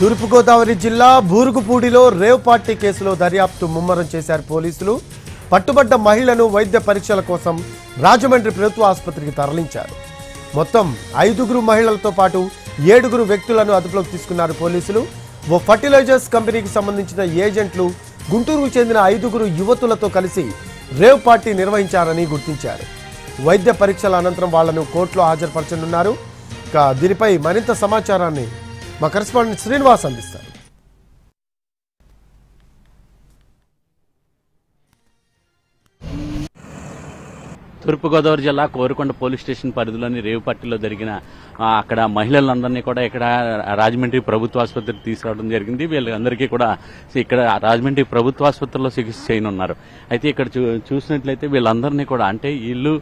తూర్పుగోదావరి జిల్లా బూరుగుపూడిలో rave party కేసులో దర్యాప్తు ముమ్మరం చేశారు పోలీసులు. పట్టుబడ్డ మహిళను వైద్య పరీక్షల కోసం రాజమండ్రి ప్రభుత్వ ఆసుపత్రికి తరలించారు. మొత్తం 5 మహిళలతో పాటు 7 వ్యక్తులను అదుపులోకి తీసుకున్నారు పోలీసులు. ఓ ఫర్టిలైజర్స్ కంపెనీకి సంబంధించిన ఏజెంట్లు గుంటూరుకు చెందిన 5 యువతులతో కలిసి రేవ్ పార్టీ నిర్వహించారని గుర్తించారు. వైద్య పరీక్షల అనంతరం వాళ్లను కోర్టులో హాజరుపరచనున్నారు. దీనిపై మరింత సమాచారాన్ని మా కరెస్పాండెంట్ శ్రీనివాస్ అందిస్తారు. తూర్పుగోదావరి జిల్లా కోరుకొండ పోలీస్ స్టేషన్ పరిధిలోని రేవుపట్టిలో జరిగిన అక్కడ మహిళలందరినీ కూడా ఇక్కడ రాజమండ్రి ప్రభుత్వ ఆసుపత్రికి తీసుకురావడం జరిగింది. వీళ్ళందరికీ కూడా ఇక్కడ రాజమండ్రి ప్రభుత్వ ఆసుపత్రిలో చికిత్స చేయనున్నారు. అయితే ఇక్కడ చూసినట్లయితే వీళ్ళందరినీ కూడా అంటే వీళ్ళు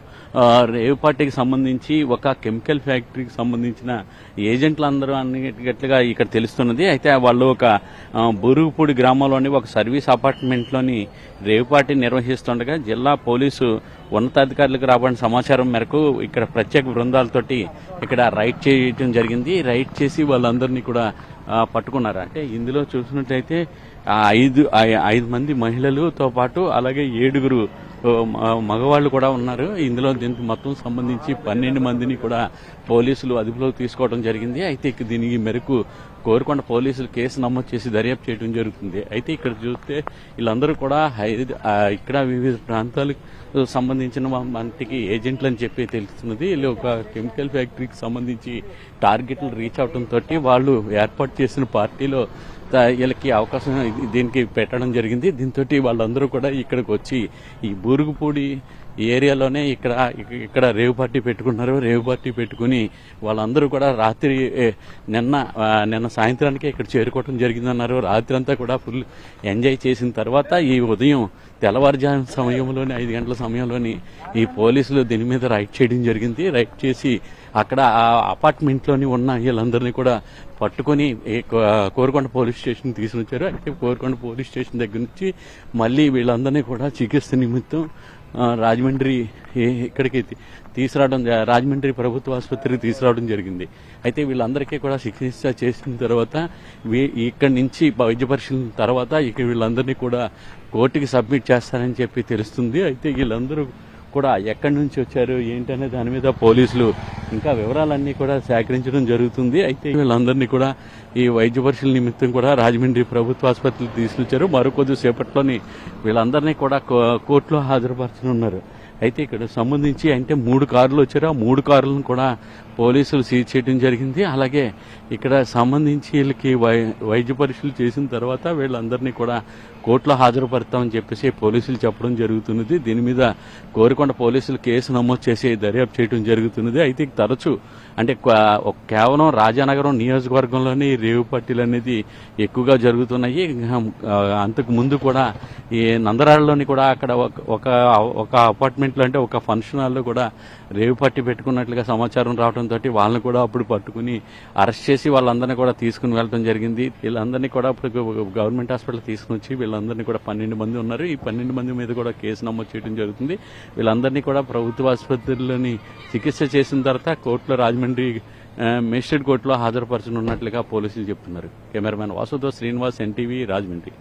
రేవుపట్టికి సంబంధించి ఒక కెమికల్ ఫ్యాక్టరీకి సంబంధించిన ఏజెంట్లందరూ అన్నిగట్లుగా ఇక్కడ తెలుస్తున్నది. అయితే వాళ్ళు ఒక బూరుగుపూడి గ్రామంలోని ఒక సర్వీస్ అపార్ట్మెంట్లోని రేవుపార్టీ నిర్వహిస్తుండగా జిల్లా పోలీసు ఉన్నతాధికారులకు రాబడిన సమాచారం మేరకు ఇక్కడ ప్రత్యేక బృందాలతోటి ఇక్కడ రైడ్ చేయడం జరిగింది. రైడ్ చేసి వాళ్ళందరినీ కూడా పట్టుకున్నారు. అంటే ఇందులో చూసినట్లయితే 5 మంది మహిళలతో పాటు అలాగే 7 మగవాళ్ళు కూడా ఉన్నారు. ఇందులో దీనికి మొత్తం సంబంధించి 12 మందిని కూడా పోలీసులు అదుపులోకి తీసుకోవడం జరిగింది. అయితే దీనికి మేరకు కోరుకొండ పోలీసులు కేసు నమోదు చేసి దర్యాప్తు చేయడం జరుగుతుంది. అయితే ఇక్కడ చూస్తే వీళ్ళందరూ కూడా ఇక్కడ వివిధ ప్రాంతాలకు సంబంధించిన మనకి ఏజెంట్లు అని చెప్పి తెలుస్తున్నది. వీళ్ళు ఒక కెమికల్ ఫ్యాక్టరీకి సంబంధించి టార్గెట్లు రీచ్ అవడంతో వాళ్ళు ఏర్పాటు చేసిన పార్టీలో వీళ్ళకి అవకాశం దీనికి పెట్టడం జరిగింది. దీంతో వాళ్ళందరూ కూడా ఇక్కడికి వచ్చి ఈ బూరుగుపూడి ఏరియాలోనే ఇక్కడ రేవు పార్టీ పెట్టుకున్నారు. రేవు పార్టీ పెట్టుకుని వాళ్ళందరూ కూడా రాత్రి నిన్న సాయంత్రానికి ఇక్కడ చేరుకోవడం జరిగిందన్నారు. రాత్రి అంతా కూడా ఫుల్ ఎంజాయ్ చేసిన తర్వాత ఈ ఉదయం తెల్లవారుజాము సమయంలోని 5 గంటల సమయంలోని ఈ పోలీసులు దీని మీద రైడ్ చేయడం జరిగింది. రైడ్ చేసి అక్కడ ఆ అపార్ట్మెంట్లోని ఉన్న వీళ్ళందరినీ కూడా పట్టుకుని కోరుకొండ పోలీస్ స్టేషన్ తీసుకొచ్చారు. అయితే కోరుకొండ పోలీస్ స్టేషన్ దగ్గర నుంచి మళ్ళీ వీళ్ళందరినీ కూడా చికిత్స నిమిత్తం రాజమండ్రి ఇక్కడికి తీసుకురావడం రాజమండ్రి ప్రభుత్వ ఆసుపత్రికి తీసుకురావడం జరిగింది. అయితే వీళ్ళందరికీ కూడా చికిత్స చేసిన తర్వాత ఇక్కడి నుంచి వైద్య పరిశీలన తర్వాత వీళ్ళందరినీ కూడా కోర్టుకి సబ్మిట్ చేస్తారని చెప్పి తెలుస్తుంది. అయితే వీళ్ళందరూ కూడా ఎక్కడి నుంచి వచ్చారు ఏంటనే దాని మీద పోలీసులు ఇంకా వివరాలన్నీ కూడా సేకరించడం జరుగుతుంది. అయితే వీళ్ళందరినీ కూడా ఈ వైద్య పరిశీలన నిమిత్తం కూడా రాజమండ్రి ప్రభుత్వ ఆసుపత్రికి తీసుకొచ్చారు. మరో కొద్దిసేపట్లోని వీళ్ళందరినీ కూడా కోర్టులో హాజరుపరచనున్నారు. అయితే ఇక్కడ సంబంధించి అంటే 3 కార్లు వచ్చారు. ఆ 3 కార్లను కూడా పోలీసులు సీజ్ చేయడం జరిగింది. అలాగే ఇక్కడ సంబంధించి వీళ్ళకి వైద్య పరీక్షలు చేసిన తర్వాత వీళ్ళందరినీ కూడా కోర్టులో హాజరుపడతామని చెప్పేసి పోలీసులు చెప్పడం జరుగుతున్నది. దీని మీద కోరుకొండ పోలీసులు కేసు నమోదు చేసి దర్యాప్తు చేయడం జరుగుతున్నది. అయితే తరచూ అంటే కేవలం రాజానగరం నియోజకవర్గంలోనే రేవు పార్టీలు అనేది ఎక్కువగా జరుగుతున్నాయి. అంతకు ముందు కూడా ఈ నందరాళ్ళలోని కూడా అక్కడ ఒక అపార్ట్మెంట్లో అంటే ఒక ఫంక్షన్ హాల్లో కూడా రేవు పార్టీ పెట్టుకున్నట్లుగా సమాచారం రావడంతో వాళ్ళని కూడా అప్పుడు పట్టుకుని అరెస్ట్ చేసి వాళ్ళందరినీ కూడా తీసుకుని వెళ్ళడం జరిగింది. వీళ్ళందరినీ కూడా అప్పుడు గవర్నమెంట్ హాస్పిటల్ తీసుకుని వచ్చి వీళ్ళందరినీ కూడా 12 మంది ఉన్నారు. ఈ 12 మంది మీద కూడా కేసు నమోదు చేయడం జరుగుతుంది. వీళ్ళందరినీ కూడా ప్రభుత్వ ఆసుపత్రిలోని చికిత్స చేసిన తర్వాత కోర్టులో రాజమండ్రి మేజిస్ట్రేట్ కోర్టులో హాజరుపరచనున్నట్లుగా పోలీసులు చెప్తున్నారు. కెమెరామెన్ వాసుతో శ్రీనివాస్, NTV, రాజమండ్రి.